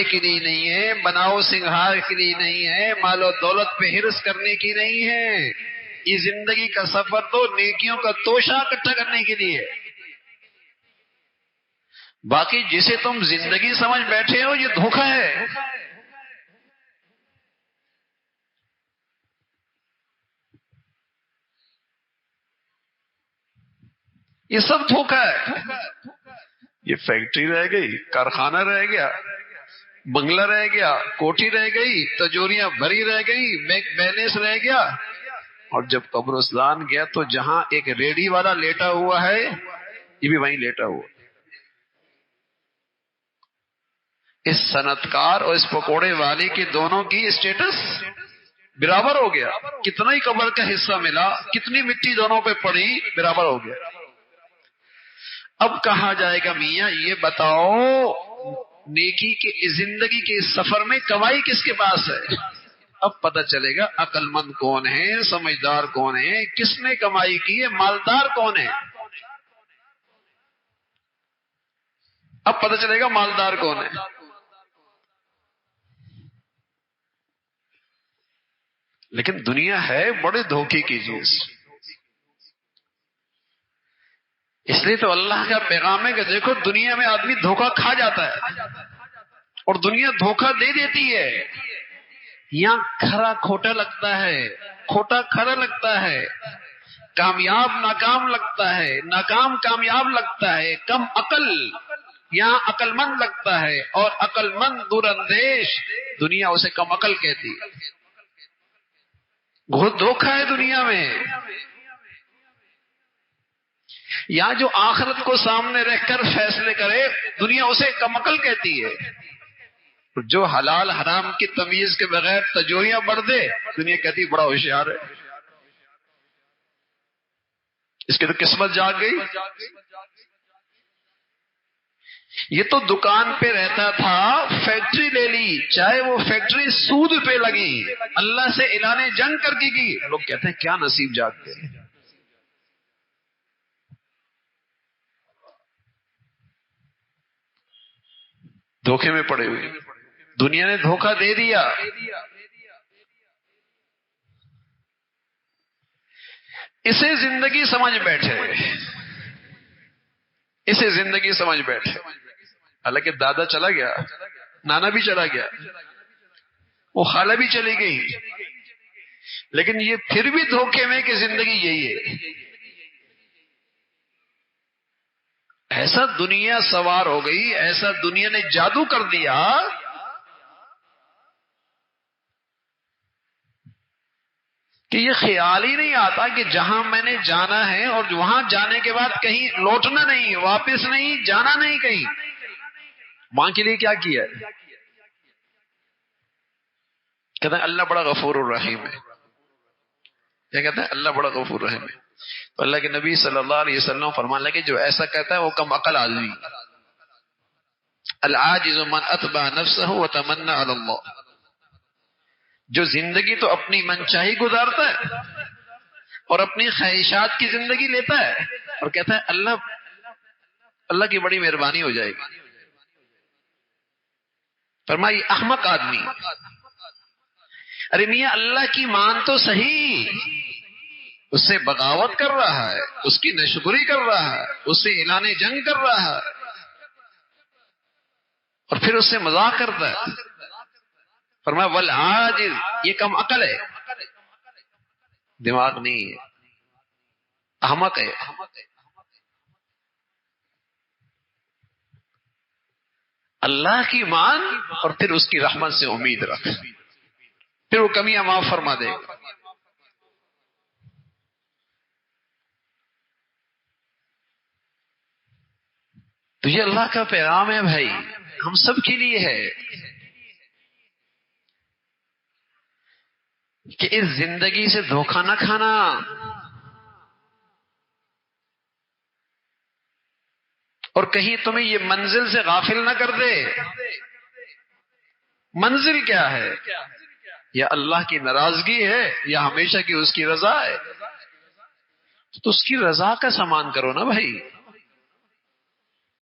کے لیے نہیں ہے، بناؤ سنگھار کے لیے نہیں ہے، مال و دولت پہ حرص کرنے کی نہیں ہے. یہ زندگی کا سفر تو نیکیوں کا توشہ اکٹھا کرنے کے لیے ہے. باقی جسے تم زندگی سمجھ بیٹھے ہو یہ دھوکہ ہے. یہ سب دھوکہ ہے. یہ فیکٹری رہ گئی، کارخانہ رہ گیا، بنگلہ رہ گیا، کوٹھی رہ گئی، تجوریاں بھری رہ گئی، بینک بیلنس رہ گیا. اور جب قبرستان گیا تو جہاں ایک ریڑھی والا لیٹا ہوا ہے یہ بھی وہیں لیٹا ہوا. اس صنعتکار اور اس پکوڑے والے کے دونوں کی اسٹیٹس برابر ہو گیا. کتنا ہی قبر کا حصہ ملا، کتنی مٹی دونوں پہ پڑی، برابر ہو گیا. اب کہا جائے گا میاں یہ بتاؤ نیکی کے زندگی کے اس سفر میں کمائی کس کے پاس ہے؟ اب پتہ چلے گا عقل مند کون ہے، سمجھدار کون ہے، کس نے کمائی کی ہے، مالدار کون ہے. اب پتہ چلے گا مالدار کون ہے. لیکن دنیا ہے بڑے دھوکے کی چیز. اس لیے تو اللہ کا پیغام ہے کہ دیکھو دنیا میں آدمی دھوکہ کھا جاتا ہے اور دنیا دھوکہ دے دیتی ہے. یہاں کھرا کھوٹا لگتا ہے، کھوٹا کھرا لگتا ہے، کامیاب ناکام لگتا ہے، ناکام کامیاب لگتا ہے، کم عقل یہاں عقل مند لگتا ہے، اور عقل مند دور اندیش دنیا اسے کم عقل کہتی ہے. بہت دھوکہ ہے دنیا میں. یا جو آخرت کو سامنے رکھ کر فیصلے کرے دنیا اسے کم عقل کہتی ہے. جو حلال حرام کی تمیز کے بغیر تجوریاں بڑھ دے دنیا کہتی بڑا ہوشیار ہے، اس کی تو قسمت جاگ گئی. یہ تو دکان پہ رہتا تھا، فیکٹری لے لی، چاہے وہ فیکٹری سود پہ لگی، اللہ سے اعلان جنگ کر دی گئی. لوگ کہتے ہیں کیا نصیب جاگتے ہیں. دھوکے میں پڑے ہوئے، دنیا نے دھوکہ دے دیا. اسے زندگی سمجھ بیٹھے، اسے زندگی سمجھ بیٹھے. حالانکہ دادا چلا گیا، نانا بھی چلا گیا، وہ خالہ بھی چلی گئی، لیکن یہ پھر بھی دھوکے میں کہ زندگی یہی ہے. ایسا دنیا سوار ہو گئی، ایسا دنیا نے جادو کر دیا کہ یہ خیال ہی نہیں آتا کہ جہاں میں نے جانا ہے اور وہاں جانے کے بعد کہیں لوٹنا نہیں، واپس نہیں، جانا نہیں کہیں. ماں کے لیے کیا کیا ہے؟ کہتے ہیں اللہ بڑا غفور الرحیم ہے. کیا کہتے ہیں؟ اللہ بڑا غفور الرحیم ہے. تو اللہ کے نبی صلی اللہ علیہ وسلم فرمان لگے جو ایسا کہتا ہے وہ کم عقل آدمی. العاجز من اتبع نفسه وتمنى على اللہ. جو زندگی تو اپنی منچاہی گزارتا ہے اور اپنی خواہشات کی زندگی لیتا ہے اور کہتا ہے اللہ کی بڑی مہربانی ہو جائے گی. فرمائی احمق آدمی. ارے میاں اللہ کی مان تو صحیح، اس سے بغاوت کر رہا ہے، اس کی ناشکری کر رہا ہے، اس سے اعلان جنگ کر رہا ہے اور پھر اس سے مذاق کرتا ہے. فرمایا والعاجز، یہ کم عقل ہے، دماغ نہیں ہے، احمق ہے. اللہ کی مان اور پھر اس کی رحمت سے امید رکھ، پھر وہ کمیاں معاف فرما دے گا. تو یہ اللہ کا پیغام ہے بھائی، ہم سب کے لیے ہے کہ اس زندگی سے دھوکہ نہ کھانا. اور کہیں تمہیں یہ منزل سے غافل نہ کر دے. منزل کیا ہے؟ یا اللہ کی ناراضگی ہے یا ہمیشہ کی اس کی رضا ہے. تو اس کی رضا کا سامان کرو نا بھائی.